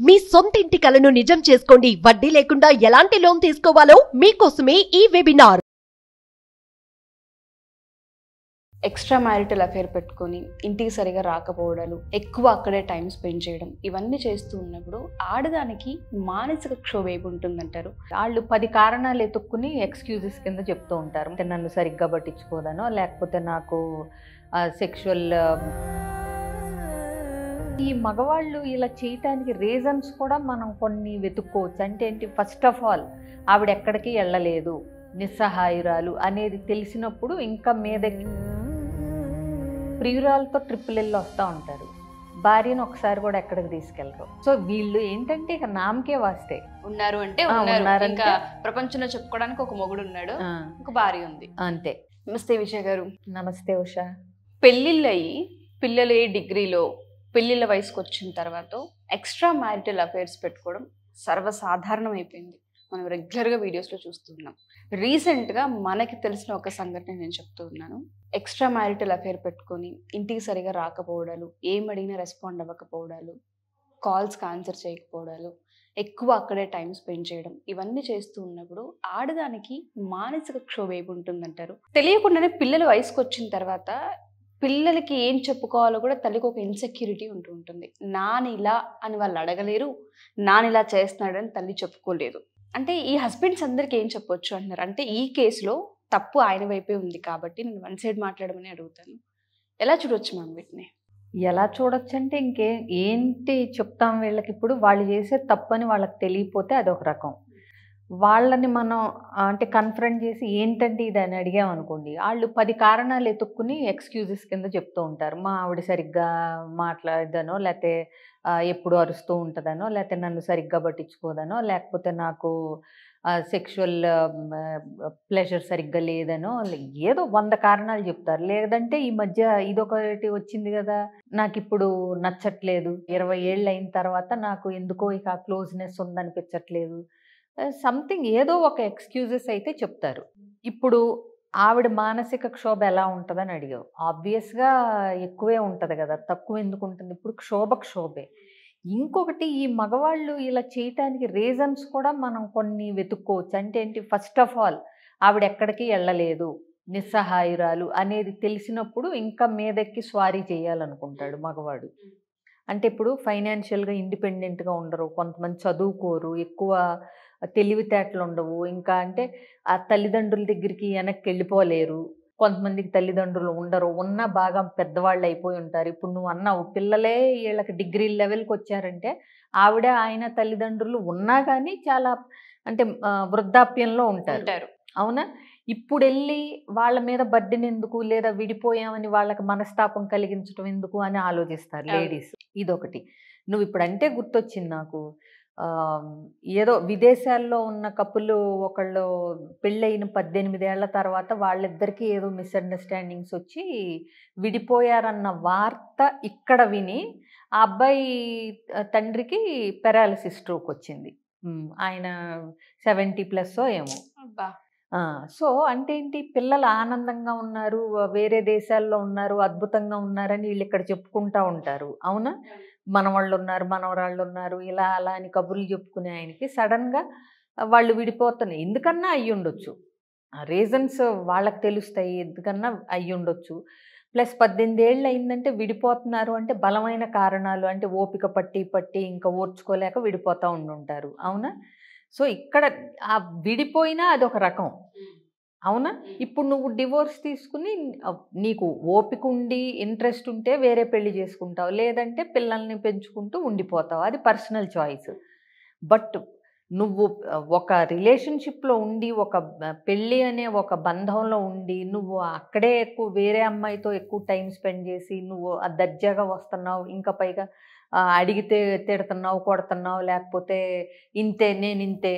మీ సొంత ఇంటి కలను నిజం చేసుకోండి. వడ్డీ లేకుండా ఎలాంటి లోన్ తీసుకోవాలో మీకోసమే ఈ వెబినార్. ఎక్స్ట్రా మ్యారిటల్ అఫేర్ పెట్టుకొని ఇంటికి సరిగా రాకపోవడాలు, ఎక్కువ అక్కడే టైం స్పెండ్ చేయడం, ఇవన్నీ చేస్తూ ఉన్నప్పుడు ఆడదానికి మానసిక క్షోభ ఉంటుందంటారు. వాళ్ళు 10 కారణాలు ఎత్తుక్కుని ఎక్స్క్యూజెస్ కింద చెప్తూ ఉంటారు. నన్ను సరిగ్గా పట్టించుకోదనో, లేకపోతే నాకు సెక్షువల్ ఈ మగవాళ్ళు ఇలా చేయటానికి రీజన్స్ కూడా మనం కొన్ని వెతుక్కోవచ్చు. అంటే ఏంటి, ఫస్ట్ ఆఫ్ ఆల్ ఆవిడ ఎక్కడికి వెళ్ళలేదు, నిస్సహాయురాలు అనేది తెలిసినప్పుడు ఇంకా మీదకి ప్రియురాలతో ట్రిప్పులు వెళ్ళి వస్తూ ఉంటారు. భార్యను ఒకసారి కూడా ఎక్కడికి తీసుకెళ్ళరు. సో వీళ్ళు ఏంటంటే ఇక నామకే వాస్తే ఉన్నారు అంటే ఇంకా ప్రపంచంలో చెప్పుకోవడానికి ఒక మొగుడు ఉన్నాడు, ఒక భార్య ఉంది, అంతే. నమస్తే విజయ్ గారు. నమస్తే ఉషా. పెళ్ళిళ్ళు అయ్యి పిల్లలు డిగ్రీలో పెళ్ళిళ్ళ వయసుకు వచ్చిన తర్వాత ఎక్స్ట్రా మ్యారిటల్ అఫైర్స్ పెట్టుకోవడం సర్వసాధారణం అయిపోయింది. మనం రెగ్యులర్గా వీడియోస్లో చూస్తున్నాం. రీసెంట్గా మనకి తెలిసిన ఒక సంఘటన నేను చెప్తూ ఉన్నాను. ఎక్స్ట్రా మ్యారిటల్ అఫైర్ పెట్టుకొని ఇంటికి సరిగా రాకపోవడాలు, ఏం అడిగినా రెస్పాండ్ అవ్వకపోవడాలు, కాల్స్కి ఆన్సర్ చేయకపోవడాలు, ఎక్కువ అక్కడే టైం స్పెండ్ చేయడం, ఇవన్నీ చేస్తూ ఉన్నప్పుడు ఆడదానికి మానసిక క్షోభ ఉంటుందంటారు. తెలియకుండానే పిల్లల వయసుకు వచ్చిన తర్వాత పిల్లలకి ఏం చెప్పుకోవాలో కూడా తల్లికి ఒక ఇన్సెక్యూరిటీ ఉంటుంది. నానిలా అని వాళ్ళు అడగలేరు, నానిలా చేస్తున్నాడని తల్లి చెప్పుకోలేదు. అంటే ఈ హస్బెండ్స్ అందరికి ఏం చెప్పొచ్చు అంటున్నారు. అంటే ఈ కేసులో తప్పు ఆయన వైపే ఉంది కాబట్టి నేను వన్ సైడ్ మాట్లాడమని అడుగుతాను. ఎలా చూడొచ్చు మ్యామ్ వీటిని? ఎలా చూడొచ్చు అంటే ఏంటి చెప్తాం వీళ్ళకి. ఇప్పుడు వాళ్ళు చేసే తప్పని వాళ్ళకి తెలియపోతే అదొక రకం. వాళ్ళని మనం అంటే కన్ఫరెంట్ చేసి ఏంటంటే ఇది అని అడిగామనుకోండి, వాళ్ళు 10 కారణాలు ఎత్తుక్కుని ఎక్స్క్యూజెస్ కింద చెప్తూ ఉంటారు. మా ఆవిడ సరిగ్గా మాట్లాడదనో, లేకపోతే ఎప్పుడు అరుస్తూ ఉంటుందనో, లేకపోతే నన్ను సరిగ్గా పట్టించుకోదనో, లేకపోతే నాకు సెక్షువల్ ప్లెజర్ సరిగ్గా లేదనో, ఏదో 100 కారణాలు చెప్తారు. లేదంటే ఈ మధ్య ఇదొకటి వచ్చింది కదా, నాకు ఇప్పుడు నచ్చట్లేదు, 20 ఏళ్ళు అయిన తర్వాత నాకు ఎందుకో ఇక క్లోజ్నెస్ ఉందనిపించట్లేదు, సంథింగ్ ఏదో ఒక ఎక్స్క్యూజెస్ అయితే చెప్తారు. ఇప్పుడు ఆవిడ మానసిక క్షోభ ఎలా ఉంటుందని అడిగావు. ఆబ్వియస్గా ఎక్కువే ఉంటుంది కదా, తక్కువ ఎందుకు ఉంటుంది? ఇప్పుడు క్షోభే. ఇంకొకటి, ఈ మగవాళ్ళు ఇలా చేయటానికి రీజన్స్ కూడా మనం కొన్ని వెతుక్కోవచ్చు. అంటే ఏంటి, ఫస్ట్ ఆఫ్ ఆల్ ఆవిడ ఎక్కడికి వెళ్ళలేదు, నిస్సహాయురాలు అనేది తెలిసినప్పుడు ఇంకా మీదెక్కి స్వారీ చేయాలనుకుంటాడు మగవాడు. అంటే ఇప్పుడు ఫైనాన్షియల్గా ఇండిపెండెంట్గా ఉండరు, కొంతమంది చదువుకోరు, ఎక్కువ తెలివితేటలు ఉండవు, ఇంకా అంటే ఆ తల్లిదండ్రుల దగ్గరికి వెనక్కి వెళ్ళిపోలేరు. కొంతమందికి తల్లిదండ్రులు ఉండరు, ఉన్నా బాగా పెద్దవాళ్ళు అయిపోయి ఉంటారు. ఇప్పుడు నువ్వు అన్నావు పిల్లలే వీళ్ళకి డిగ్రీ లెవెల్కి వచ్చారంటే, ఆవిడ ఆయన తల్లిదండ్రులు ఉన్నా కానీ చాలా అంటే వృద్ధాప్యంలో ఉంటారు. అవునా? ఇప్పుడు వెళ్ళి వాళ్ళ మీద బర్డెన్ ఎందుకు, లేదా విడిపోయామని వాళ్ళకి మనస్తాపం కలిగించడం ఎందుకు అని ఆలోచిస్తారు లేడీస్. ఇదొకటి. నువ్వు ఇప్పుడు అంటే గుర్తొచ్చింది నాకు. ఏదో విదేశాల్లో ఉన్న కపుల్ ఒకళ్ళు పెళ్ళైన 18 ఏళ్ల తర్వాత వాళ్ళిద్దరికీ ఏదో మిస్అండర్స్టాండింగ్స్ వచ్చి విడిపోయారన్న వార్త ఇక్కడ విని ఆ అబ్బాయి తండ్రికి పెరాలసిస్ స్ట్రోక్ వచ్చింది. ఆయన 70+ ఏమో. సో అంటే ఏంటి, పిల్లలు ఆనందంగా ఉన్నారు, వేరే దేశాల్లో ఉన్నారు, అద్భుతంగా ఉన్నారని వీళ్ళు ఇక్కడ చెప్పుకుంటా ఉంటారు. అవునా? మనవాళ్ళు ఉన్నారు, మనవరాళ్ళు ఉన్నారు, ఇలా అలా అని కబుర్లు చెప్పుకునే ఆయనకి సడన్గా వాళ్ళు విడిపోతున్నాయి. ఎందుకన్నా అయ్యి ఉండొచ్చు, రీజన్స్ వాళ్ళకి తెలుస్తాయి, ఎందుకన్నా అయ్యి ఉండొచ్చు. ప్లస్ 18 ఏళ్ళు అయిందంటే విడిపోతున్నారు అంటే బలమైన కారణాలు, అంటే ఓపిక పట్టి ఇంకా ఓర్చుకోలేక విడిపోతూ ఉండుంటారు. అవునా? సో ఇక్కడ ఆ విడిపోయినా అదొక రకం. అవునా? ఇప్పుడు నువ్వు డివోర్స్ తీసుకుని నీకు ఓపిక ఉండి ఇంట్రెస్ట్ ఉంటే వేరే పెళ్లి చేసుకుంటావు, లేదంటే పిల్లల్ని పెంచుకుంటూ ఉండిపోతావు, అది పర్సనల్ చాయిస్. బట్ నువ్వు ఒక రిలేషన్షిప్లో ఉండి, ఒక పెళ్ళి అనే ఒక బంధంలో ఉండి, నువ్వు అక్కడే ఎక్కువ వేరే అమ్మాయితో ఎక్కువ టైం స్పెండ్ చేసి నువ్వు దర్జాగా వస్తున్నావు, ఇంకా పైగా అడిగితే తిడుతున్నావు, కొడుతున్నావు, లేకపోతే ఇంతే నేను ఇంతే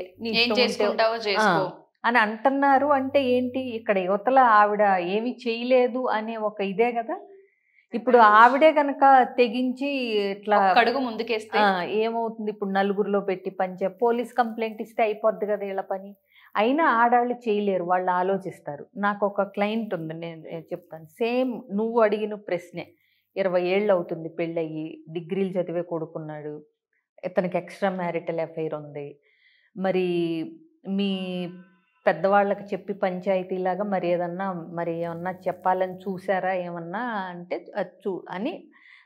అని అంటున్నారు. అంటే ఏంటి, ఇక్కడ యువతల ఆవిడ ఏమి చేయలేదు అనే ఒక ఇదే కదా. ఇప్పుడు ఆవిడే కనుక తెగించి ఇట్లా అడుగు ముందుకేస్తే ఏమవుతుంది, ఇప్పుడు నలుగురిలో పెట్టి పోలీస్ కంప్లైంట్ ఇస్తే అయిపోద్ది కదా వీళ్ళ పని. అయినా ఆడాళ్ళు చేయలేరు, వాళ్ళు ఆలోచిస్తారు. నాకు ఒక క్లయింట్ ఉంది, నేను చెప్తాను. సేమ్ నువ్వు అడిగిన ప్రశ్నే. 20 ఏళ్ళు అవుతుంది పెళ్ళయ్యి, డిగ్రీలు చదివే కొడుకున్నాడు, ఇతనికి ఎక్స్ట్రా మ్యారిటల్ అఫైర్ ఉంది, మరి మీ పెద్దవాళ్ళకి చెప్పి పంచాయతీలాగా మరి ఏమన్నా చెప్పాలని చూసారా ఏమన్నా అంటే అని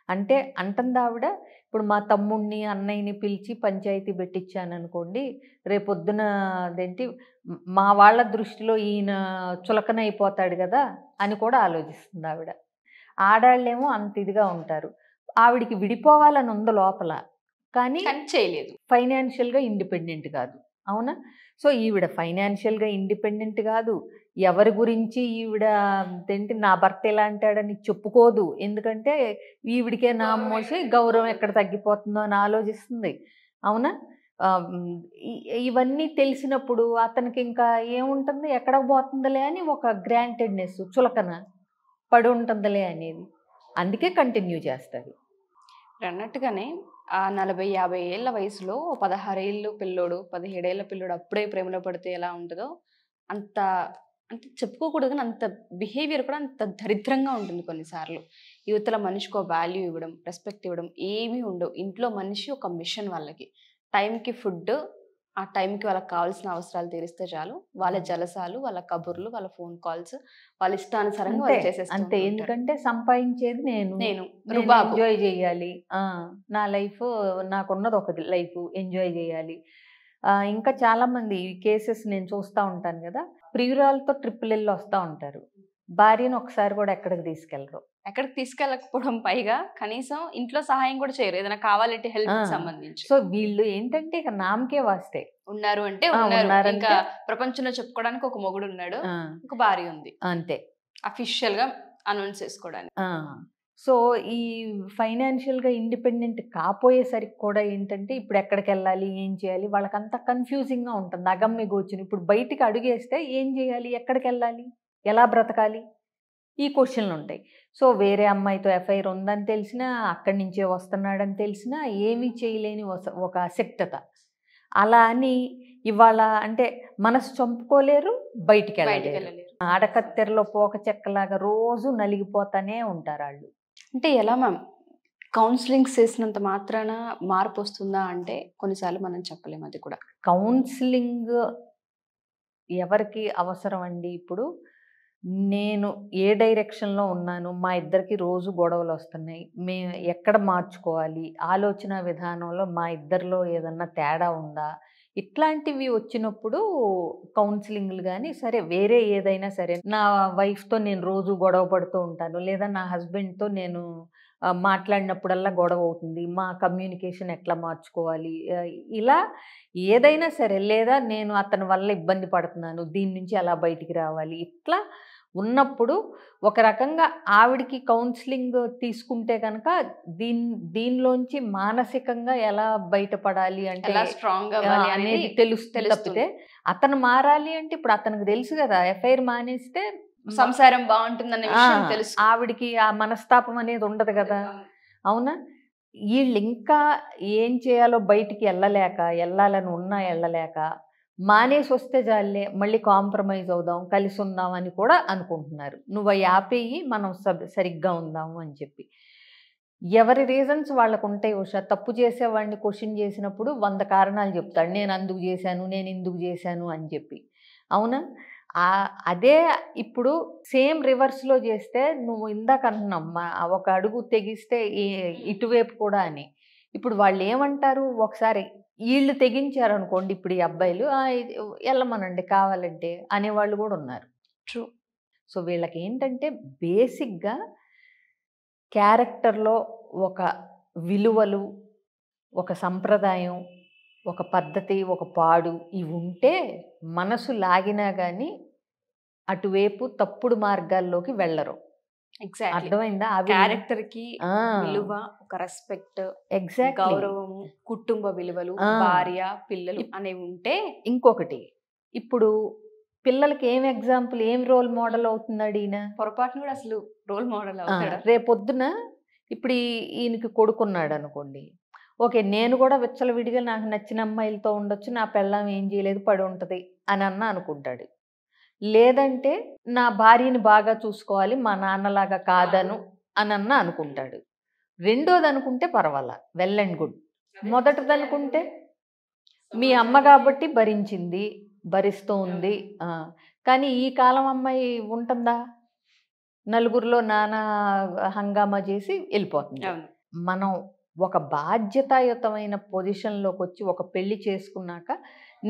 అంటే అంటుంది ఆవిడ. ఇప్పుడు మా తమ్ముడిని అన్నయ్యని పిలిచి పంచాయతీ పెట్టించాను అనుకోండి, రేపొద్దున అదేంటి మా వాళ్ళ దృష్టిలో ఈయన చులకనైపోతాడు కదా అని కూడా ఆలోచిస్తుంది ఆవిడ. ఆడాళ్ళేమో అంత ఇదిగా ఉంటారు. ఆవిడికి విడిపోవాలని ఉంది లోపల, కానీ చేయలేదు. ఫైనాన్షియల్గా ఇండిపెండెంట్ కాదు. అవునా? సో ఈవిడ ఫైనాన్షియల్గా ఇండిపెండెంట్ కాదు, ఎవరి గురించి ఈవిడ ఏంటి నా భర్త ఎలా అంటాడని చెప్పుకోదు. ఎందుకంటే ఈవిడికే నా మోసి గౌరవం ఎక్కడ తగ్గిపోతుందో అని ఆలోచిస్తుంది. అవునా? ఇవన్నీ తెలిసినప్పుడు అతనికి ఇంకా ఏముంటుంది, ఎక్కడ పోతుందిలే అని ఒక గ్రాంటెడ్నెస్, చులకన పడి ఉంటుందిలే అనేది. అందుకే కంటిన్యూ చేస్తుంది. అన్నట్టుగానే ఆ 40-50 ఏళ్ళ వయసులో 16 ఏళ్ళు పిల్లోడు 17 ఏళ్ళ పిల్లోడు అప్పుడే ప్రేమలో పడితే ఎలా ఉంటుందో అంత అంటే చెప్పుకోకూడదు, కానీ అంత బిహేవియర్ కూడా అంత దరిద్రంగా ఉంటుంది కొన్నిసార్లు. యువతల మనిషికి ఒక వాల్యూ ఇవ్వడం, రెస్పెక్ట్ ఇవ్వడం ఏమీ ఉండవు. ఇంట్లో మనిషి ఒక మిషన్, వాళ్ళకి టైంకి ఫుడ్, ఆ టైంకి వాళ్ళకి కావాల్సిన అవసరాలు తీరిస్తే చాలు. వాళ్ళ జలసాలు, వాళ్ళ కబుర్లు, వాళ్ళ ఫోన్ కాల్స్ వాళ్ళ ఇష్టానుసారంగా వాళ్ళు అంతే. చేసేస్తారు. ఎందుకంటే సంపాదించేది నేను రుబాబు. ఎంజాయ్ చేయాలి, నా లైఫ్ నాకున్నది ఒక లైఫ్ ఎంజాయ్ చేయాలి. ఇంకా చాలా మంది కేసెస్ నేను చూస్తూ ఉంటాను కదా, ప్రియురాలతో ట్రిప్పులు వెళ్ళి వస్తూ ఉంటారు, భార్యను ఒకసారి కూడా ఎక్కడికి తీసుకెళ్ళరు. ఎక్కడికి తీసుకెళ్ళకపోవడం, పైగా కనీసం ఇంట్లో సహాయం కూడా చేయరు ఏదైనా కావాలంటే హెల్ప్ సంబంధించి. సో వీళ్ళు ఏంటంటే ఇక నామకే వాస్తే ఉన్నారు అంటే ఇంకా ప్రపంచంలో చెప్పుకోవడానికి ఒక మొగుడు ఉన్నాడు, ఒక భార్య ఉంది, అంతే అఫీషియల్ గా అనౌన్స్ చేసుకోవడానికి. సో ఈ ఫైనాన్షియల్గా ఇండిపెండెంట్ కాపోయేసరికి కూడా ఏంటంటే ఇప్పుడు ఎక్కడికి వెళ్ళాలి, ఏం చేయాలి, వాళ్ళకంతా కన్ఫ్యూజింగ్గా ఉంటుంది, అగమ్య గోచరం. ఇప్పుడు బయటికి అడుగేస్తే ఏం చేయాలి, ఎక్కడికి వెళ్ళాలి, ఎలా బ్రతకాలి, ఈ క్వశ్చన్లు ఉంటాయి. సో వేరే అమ్మాయితో ఎఫ్ఐఆర్ ఉందని తెలిసినా, అక్కడి నుంచే వస్తున్నాడని తెలిసినా ఏమీ చేయలేని ఒక అసక్తత. అలా అని ఇవాళ అంటే మనసు చంపుకోలేరు, బయటికి వెళ్ళలేరు. ఆడకత్తెరలో పోక చెక్కలాగా రోజు నలిగిపోతానే ఉంటారు వాళ్ళు. అంటే ఎలా మ్యామ్, కౌన్సిలింగ్ చేసినంత మాత్రాన మార్పు వస్తుందా అంటే కొన్నిసార్లు మనం చెప్పలేము. అది కూడా కౌన్సిలింగ్ ఎవరికి అవసరం అండి? ఇప్పుడు నేను ఏ డైరెక్షన్లో ఉన్నాను, మా ఇద్దరికి రోజు గొడవలు వస్తున్నాయి, మేము ఎక్కడ మార్చుకోవాలి, ఆలోచన విధానంలో మా ఇద్దరిలో ఏదన్నా తేడా ఉందా, ఇట్లాంటివి వచ్చినప్పుడు కౌన్సిలింగ్లు. కానీ సరే వేరే ఏదైనా సరే, నా వైఫ్తో నేను రోజు గొడవ పడుతూ ఉంటాను, లేదా నా హస్బెండ్తో నేను మాట్లాడినప్పుడల్లా గొడవ అవుతుంది, మా కమ్యూనికేషన్ ఎట్లా మార్చుకోవాలి, ఇలా ఏదైనా సరే, లేదా నేను అతని వల్ల ఇబ్బంది పడుతున్నాను, దీని నుంచి ఎలా బయటికి రావాలి, ఇట్లా ఉన్నప్పుడు ఒక రకంగా ఆవిడికి కౌన్సిలింగ్ తీసుకుంటే కనుక దీనిలోంచి మానసికంగా ఎలా బయటపడాలి అంటే స్ట్రాంగ్ అనేది తెలుస్తుంది. తప్పితే అతను మారాలి అంటే ఇప్పుడు అతనికి తెలుసు కదా, ఎఫ్ఐఆర్ మానేస్తే సంసారం బాగుంటుందనే విషయం తెలుసు, ఆవిడికి ఆ మనస్తాపం అనేది ఉండదు కదా. అవునా? వీళ్ళు ఇంకా ఏం చేయాలో బయటికి వెళ్ళాలని ఉన్నా వెళ్ళలేక మానేసి వస్తే జాలే, మళ్ళీ కాంప్రమైజ్ అవుదాం, కలిసి ఉందాం అని కూడా అనుకుంటున్నారు. నువ్వు అవి ఆపేయి, మనం సరిగ్గా ఉందాము అని చెప్పి. ఎవరి రీజన్స్ వాళ్ళకు ఉంటాయి ఉషా. తప్పు చేసేవాడిని క్వశ్చన్ చేసినప్పుడు 100 కారణాలు చెప్తాడు, నేను అందుకు చేశాను, నేను ఇందుకు చేశాను అని చెప్పి. అవునా? అదే ఇప్పుడు సేమ్ రివర్స్లో చేస్తే, నువ్వు ఇందాక అంటున్నామ్మా ఒక అడుగు తెగిస్తే ఇటువైపు కూడా అని. ఇప్పుడు వాళ్ళు ఏమంటారు, ఒకసారి వీళ్ళు తెగించారు అనుకోండి, ఇప్పుడు ఈ అబ్బాయిలు వెళ్ళమనండి కావాలంటే అనేవాళ్ళు కూడా ఉన్నారు. ట్రూ. సో వీళ్ళకి ఏంటంటే బేసిక్గా క్యారెక్టర్లో ఒక విలువలు, ఒక సంప్రదాయం, ఒక పద్ధతి, ఒక పాడు ఇవి ఉంటే మనసు లాగినా కానీ అటువైపు తప్పుడు మార్గాల్లోకి వెళ్ళరు. అర్థమైందా? క్యారెక్టర్ కి విలువ, ఒక రెస్పెక్ట్, గౌరవము, కుటుంబ విలువలు, భార్య పిల్లలు అనేవి ఉంటే. ఇంకొకటి, ఇప్పుడు పిల్లలకి ఏం ఎగ్జాంపుల్, ఏం రోల్ మోడల్ అవుతున్నాడు ఈయన? పొరపాటును కూడా అసలు రోల్ మోడల్ అవుతాడు. రేపొద్దున ఇప్పుడు ఈయనకి కొడుకున్నాడు అనుకోండి, ఓకే నేను కూడా విచ్చలవిడిగా నాకు నచ్చిన అమ్మాయిలతో ఉండొచ్చు, నా పెళ్ళాం ఏం చేయలేదు పడి ఉంటుంది అని అనుకుంటాడు. లేదంటే నా భార్యని బాగా చూసుకోవాలి, మా నాన్నలాగా కాదను అని అనుకుంటాడు. రెండోది అనుకుంటే పర్వాలా, వెల్ అండ్ గుడ్. మొదటిదనుకుంటే మీ అమ్మ కాబట్టి భరించింది, భరిస్తూ ఉంది. కానీ ఈ కాలం అమ్మాయి ఉంటుందా? నలుగురిలో నానా హంగామా చేసి వెళ్ళిపోతుంది. మనం ఒక బాధ్యతాయుతమైన పొజిషన్లోకి వచ్చి ఒక పెళ్లి చేసుకున్నాక,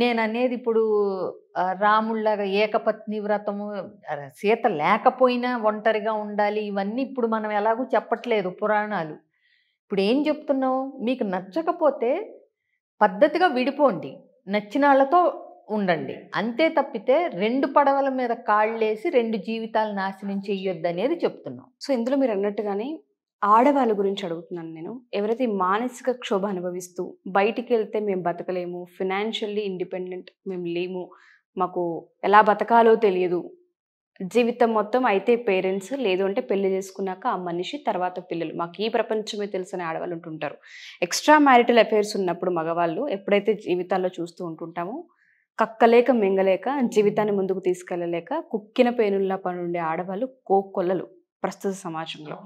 నేను అనేది ఇప్పుడు రాముళ్ళగా ఏకపత్ని వ్రతము, సీత లేకపోయినా ఒంటరిగా ఉండాలి, ఇవన్నీ ఇప్పుడు మనం ఎలాగూ చెప్పట్లేదు పురాణాలు. ఇప్పుడు ఏం చెప్తున్నావు? మీకు నచ్చకపోతే పద్ధతిగా విడిపోండి, నచ్చిన వాళ్ళతో ఉండండి, అంతే తప్పితే 2 పడవల మీద కాళ్ళేసి 2 జీవితాలు నాశనం చెయ్యొద్దు అనేది చెప్తున్నాం. సో ఇందులో మీరు అన్నట్టుగానే ఆడవాళ్ళ గురించి అడుగుతున్నాను నేను. ఎవరైతే మానసిక క్షోభ అనుభవిస్తూ బయటికి వెళ్తే మేము బతకలేము, ఫినాన్షియల్లీ ఇండిపెండెంట్ మేము లేము, మాకు ఎలా బతకాలో తెలియదు, జీవితం మొత్తం అయితే పేరెంట్స్, లేదు అంటే పెళ్లి చేసుకున్నాక ఆ మనిషి, తర్వాత పిల్లలు, మాకు ఈ ప్రపంచమే తెలుసని ఆడవాళ్ళు ఉంటుంటారు. ఎక్స్ట్రా మ్యారిటల్ అఫైర్స్ ఉన్నప్పుడు మగవాళ్ళు ఎప్పుడైతే జీవితాల్లో చూస్తూ ఉంటుంటామో, కక్కలేక మింగలేక జీవితాన్ని ముందుకు తీసుకెళ్ళలేక కుక్కిన పేనుల్లా పనుండే ఆడవాళ్ళు కోకొల్లలు ప్రస్తుత సమాజంలో.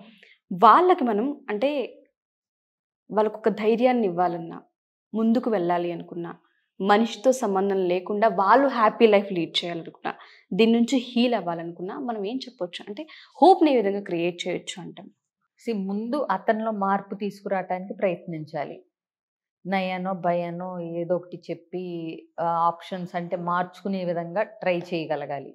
వాళ్ళకి మనం అంటే వాళ్ళకు ఒక ధైర్యాన్ని ఇవ్వాలన్నా, ముందుకు వెళ్ళాలి అనుకున్నా, మనిషితో సంబంధం లేకుండా వాళ్ళు హ్యాపీ లైఫ్ లీడ్ చేయాలనుకున్నా, దీని నుంచి హీల్ అవ్వాలనుకున్నా మనం ఏం చెప్పొచ్చు అంటే హోప్ని ఏ విధంగా క్రియేట్ చేయొచ్చు అంటాం? ముందు అతనిలో మార్పు తీసుకురావటానికి ప్రయత్నించాలి. నయానో భయానో ఏదో ఒకటి చెప్పి ఆప్షన్స్ అంటే మార్చుకునే విధంగా ట్రై చేయగలగాలి.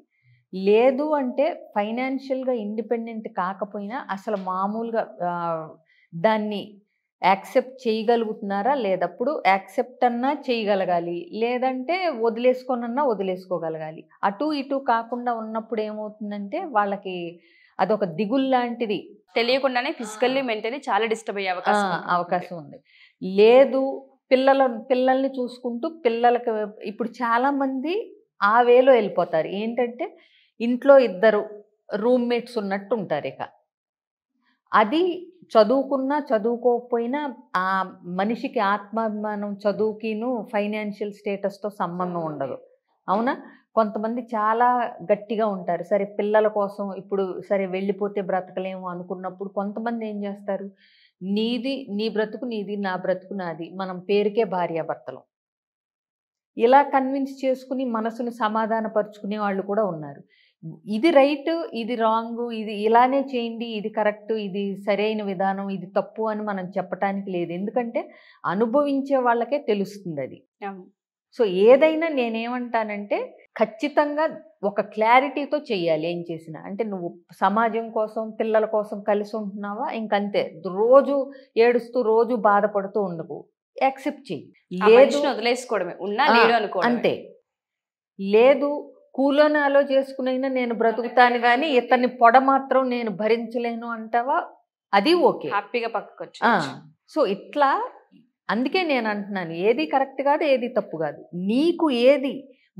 లేదు అంటే ఫైనాన్షియల్గా ఇండిపెండెంట్ కాకపోయినా అసలు మామూలుగా దాన్ని యాక్సెప్ట్ చేయగలుగుతున్నారా లేదప్పుడు యాక్సెప్ట్ అన్నా చేయగలగాలి, లేదంటే వదిలేసుకోగలగాలి. అటు ఇటు కాకుండా ఉన్నప్పుడు ఏమవుతుందంటే వాళ్ళకి అదొక దిగులు లాంటిది, తెలియకుండానే ఫిజికల్లీ మెంటలీ చాలా డిస్టర్బ్ అయ్యే అవకాశం ఉంది. లేదు పిల్లల్ని చూసుకుంటూ పిల్లలకి ఇప్పుడు చాలామంది ఆ వేలో వెళ్ళిపోతారు. ఏంటంటే ఇంట్లో 2 రూమ్మేట్స్ ఉన్నట్టు ఉంటారు. ఇక అది చదువుకున్నా చదువుకోకపోయినా ఆ మనిషికి ఆత్మాభిమానం, చదువుకిను ఫైనాన్షియల్ స్టేటస్తో సంబంధం ఉండదు. అవునా? కొంతమంది చాలా గట్టిగా ఉంటారు. సరే పిల్లల కోసం ఇప్పుడు సరే వెళ్ళిపోతే బ్రతకలేము అనుకున్నప్పుడు కొంతమంది ఏం చేస్తారు, నీ బ్రతుకు నీది, నా బ్రతుకు నాది, మనం పేరుకే భార్యాభర్తలు, ఇలా కన్విన్స్ చేసుకుని మనసుని సమాధానపరుచుకునే వాళ్ళు కూడా ఉన్నారు. ఇది రైట్, ఇది రాంగ్, ఇది ఇలానే చేయండి, ఇది కరెక్ట్, ఇది సరైన విధానం, ఇది తప్పు అని మనం చెప్పటానికి లేదు. ఎందుకంటే అనుభవించే వాళ్ళకే తెలుస్తుంది అది. సో ఏదైనా నేనేమంటానంటే ఖచ్చితంగా ఒక క్లారిటీతో చెయ్యాలి. ఏం చేసినా అంటే నువ్వు సమాజం కోసం పిల్లల కోసం కలిసి ఉంటున్నావా, ఇంకంతే. రోజు ఏడుస్తూ రోజు బాధపడుతూ ఉండకు, యాక్సెప్ట్ చెయ్యి. లేదు వదిలేసుకోవడమే, ఉన్నా లేడు అనుకో, అంతే. లేదు కూలోనాలో చేసుకునైనా నేను బ్రతుకుతాను కానీ ఇతన్ని పొడ మాత్రం నేను భరించలేను అంటావా, అది ఓకే, హ్యాపీగా పక్కకొచ్చు. సో ఇట్లా అందుకే నేను అంటున్నాను, ఏది కరెక్ట్ కాదు, ఏది తప్పు కాదు, నీకు ఏది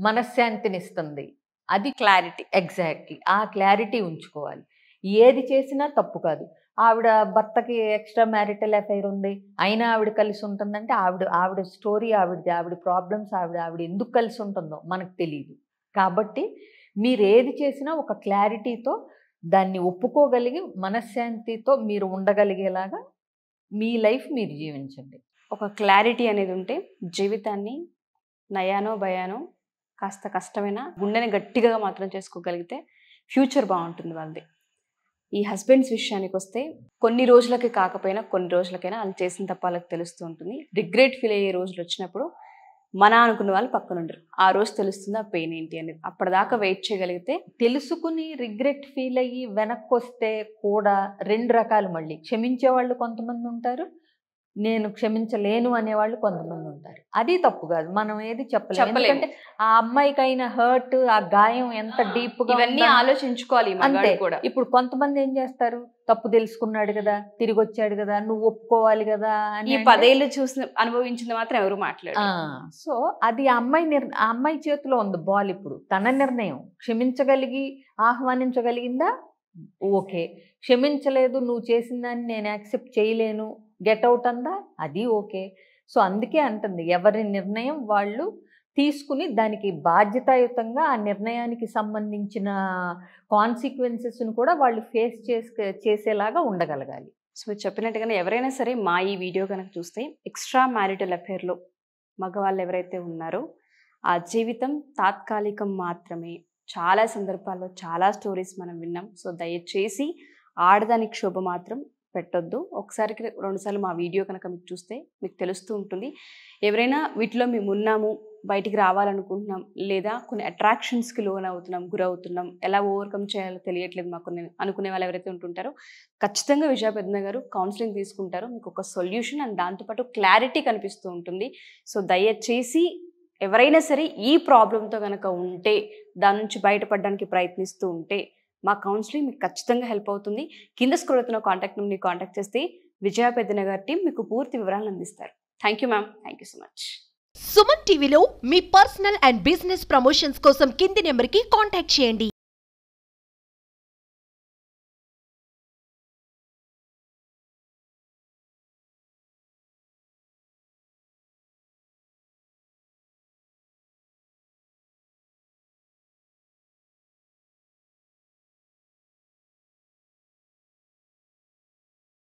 మనశ్శాంతినిస్తుంది అది క్లారిటీ. ఎగ్జాక్ట్లీ ఆ క్లారిటీ ఉంచుకోవాలి. ఏది చేసినా తప్పు కాదు. ఆవిడ భర్తకి ఎక్స్ట్రా మ్యారిటల్ అఫైర్ ఉంది అయినా ఆవిడ కలిసి ఉంటుందంటే ఆవిడ స్టోరీ ఆవిడది, ఆవిడ ప్రాబ్లమ్స్ ఆవిడ ఎందుకు కలిసి ఉంటుందో మనకు తెలియదు. కాబట్టి మీరు ఏది చేసినా ఒక క్లారిటీతో దాన్ని ఒప్పుకోగలిగి మనశ్శాంతితో మీరు ఉండగలిగేలాగా మీ లైఫ్ మీరు జీవించండి. ఒక క్లారిటీ అనేది ఉంటే జీవితాన్ని నయానో భయానో కాస్త కష్టమైనా గుండెని గట్టిగా మాత్రం చేసుకోగలిగితే ఫ్యూచర్ బాగుంటుంది వాళ్ళది. ఈ హస్బెండ్స్ విషయానికి వస్తే కొన్ని రోజులకి కాకపోయినా కొన్ని రోజులకైనా వాళ్ళు చేసిన తప్ప వాళ్ళకి తెలుస్తూ ఉంటుంది. రిగ్రెట్ ఫీల్ అయ్యే రోజులు వచ్చినప్పుడు మన అనుకున్న వాళ్ళు పక్కన ఉండరు. ఆ రోజు తెలుస్తుంది ఆ పెయిన్ ఏంటి అనేది. అప్పటిదాకా వెయిట్ చేయగలిగితే తెలుసుకుని రిగ్రెట్ ఫీల్ అయ్యి వెనక్కి వస్తే కూడా 2 రకాలు. మళ్ళీ క్షమించే వాళ్ళు కొంతమంది ఉంటారు, నేను క్షమించలేను అనేవాళ్ళు కొంతమంది ఉంటారు. అది తప్పు కాదు, మనం ఏది చెప్పలేము. ఎందుకంటే ఆ అమ్మాయికైనా హర్ట్, ఆ గాయం ఎంత డీప్ గా ఇవన్నీ ఆలోచించుకోవాలి. అంతే. ఇప్పుడు కొంతమంది ఏం చేస్తారు, తప్పు తెలుసుకున్నాడు కదా, తిరిగి వచ్చాడు కదా, నువ్వు ఒప్పుకోవాలి కదా అని. ఈ 10 ఏళ్ళు చూసి అనుభవించింది మాత్రం ఎవరు మాట్లాడారు. సో అది ఆ అమ్మాయి చేతిలో ఉంది బాల్. ఇప్పుడు తన నిర్ణయం. క్షమించగలిగి ఆహ్వానించగలిగిందా, ఓకే. క్షమించలేదు, నువ్వు చేసిన దాన్ని నేను యాక్సెప్ట్ చేయలేను, గెట్ అవుట్ అందా, అది ఓకే. సో అందుకే అంటుంది, ఎవరి నిర్ణయం వాళ్ళు తీసుకుని దానికి బాధ్యతాయుతంగా ఆ నిర్ణయానికి సంబంధించిన కాన్సిక్వెన్సెస్ను కూడా వాళ్ళు ఫేస్ చేసేలాగా ఉండగలగాలి. సో మీరు చెప్పినట్టుగానే ఎవరైనా సరే మా ఈ వీడియో కనుక చూస్తే ఎక్స్ట్రా మ్యారిటల్ అఫేర్లో మగవాళ్ళు ఎవరైతే ఉన్నారో ఆ జీవితం తాత్కాలికం మాత్రమే. చాలా సందర్భాల్లో చాలా స్టోరీస్ మనం విన్నాం. సో దయచేసి ఆడదానికి క్షోభ మాత్రం పెట్టొద్దు. ఒకసారికి 2 సార్లు మా వీడియో కనుక మీకు చూస్తే మీకు తెలుస్తూ ఉంటుంది. ఎవరైనా వీటిలో మేము ఉన్నాము, బయటికి రావాలనుకుంటున్నాం, లేదా కొన్ని అట్రాక్షన్స్కి గురవుతున్నాం, ఎలా ఓవర్కమ్ చేయాలో తెలియట్లేదు మాకు అనుకునే వాళ్ళు ఎవరైతే ఉంటుంటారో ఖచ్చితంగా విజయ పెద్దన్న గారు కౌన్సిలింగ్ తీసుకుంటారు. మీకు ఒక సొల్యూషన్ అండ్ దాంతోపాటు క్లారిటీ కనిపిస్తూ ఉంటుంది. సో దయచేసి ఎవరైనా సరే ఈ ప్రాబ్లంతో కనుక ఉంటే, దాని నుంచి బయటపడడానికి ప్రయత్నిస్తూ ఉంటే మా కౌన్సిలింగ్ మీకు ఖచ్చితంగా హెల్ప్ అవుతుంది. కింద స్క్రోల్ అవుతున్న కాంటాక్ట్ నెంబర్ని కాంటాక్ట్ చేస్తే విజయ పెద్దన్న గారి టీం మీకు పూర్తి వివరాలను అందిస్తారు. Thank you ma'am. Thank you so much. Suman టీవీలో మీ పర్సనల్ అండ్ బిజినెస్ ప్రమోషన్స్ కోసం కింది నెంబర్కి కాంటాక్ట్ చేయండి.